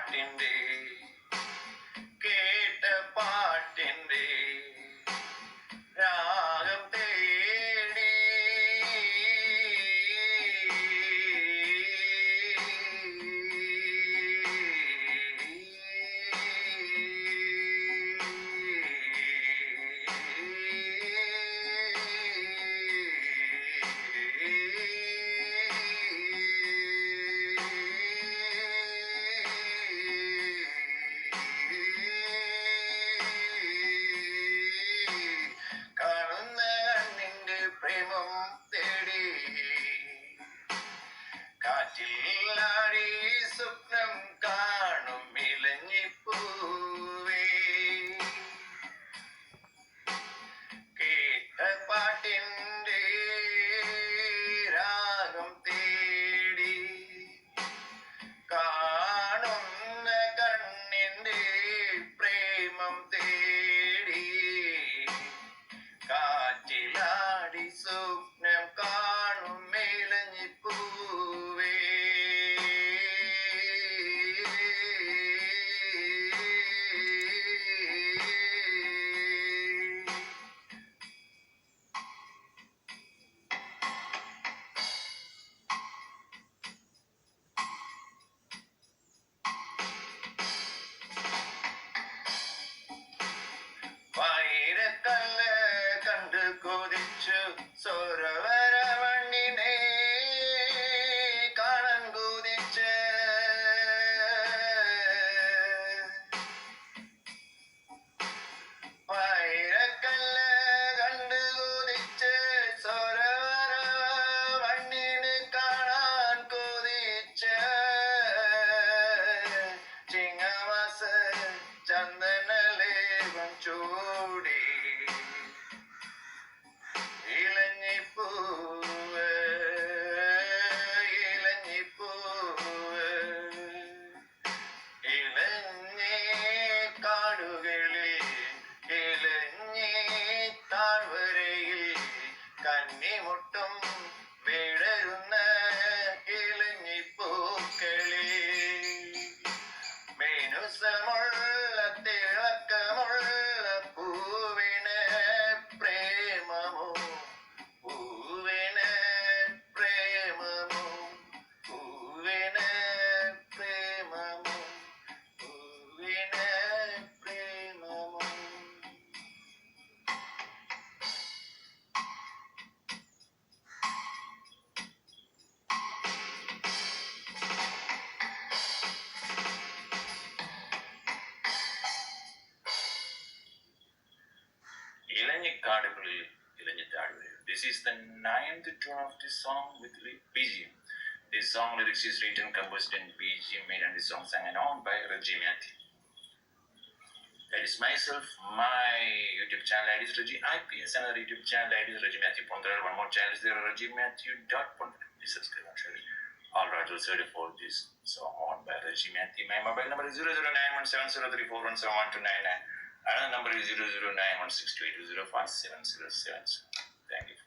പാട്ടിൻ്റെ കേട്ട പാട്ടിൻ്റെ രാഗം തേടി കാറ്റിലാടി സ്വപ്നം കാണും ഇലഞ്ഞിപ്പൂവേ കേട്ട പാട്ടിൻ്റെ രാഗം തേടി കാണുന്ന കണ്ണിൻ്റെ പ്രേമം തേടി കാറ്റിലാടി സ്വപ്നം കാണും ഇലഞ്ഞിപ്പൂവേ വൈരക്കല്ല് കണ്ട് കൊതിച്ചു സോരവരവണ്ണിനെ കാണാൻ കൊതിച്ച് വൈരക്കല്ല് കണ്ട് കൊതിച്ച് സോരവരവണ്ണിനെ കാണാൻ കൊതിച്ച് ചിങ്ങമാസ ചന്ദനലേപം ചൂടി ഇലഞ്ഞിപ്പൂവ് ഇലഞ്ഞിപ്പൂവ് ഇലഞ്ഞി കാടുകളിൽ ഇലഞ്ഞി താഴ്വരയിൽ കന്നിമുട്ടും വിടരുന്ന ഇലഞ്ഞിപ്പൂക്കളിൽ മിനുസമുള്ള തിളക്കമുള്ള പൂവിന് പ്രേമമോ പൂവിന് പ്രേമമോ പൂവിന് പ്രേമമോ പൂവിന് പ്രേമമോ. ഇലഞ്ഞിക്കാടുകളിൽ ഇലഞ്ഞിത്താഴ്വരയിൽ. This is the 9th tune of this song with BGM. This song lyrics is written, composed and BGM made, and this song sang and on by Reggie Matthew. That is myself. My YouTube channel ID is Reggie IPS. Another YouTube channel ID is Reggie Matthew Pondar. One more channel is there, ReggieMatthew.Pondar. Please subscribe and share it. All right, we'll search for this song on by Reggie Matthew. My mobile number is 0091703417129. Another number is 0091628205707.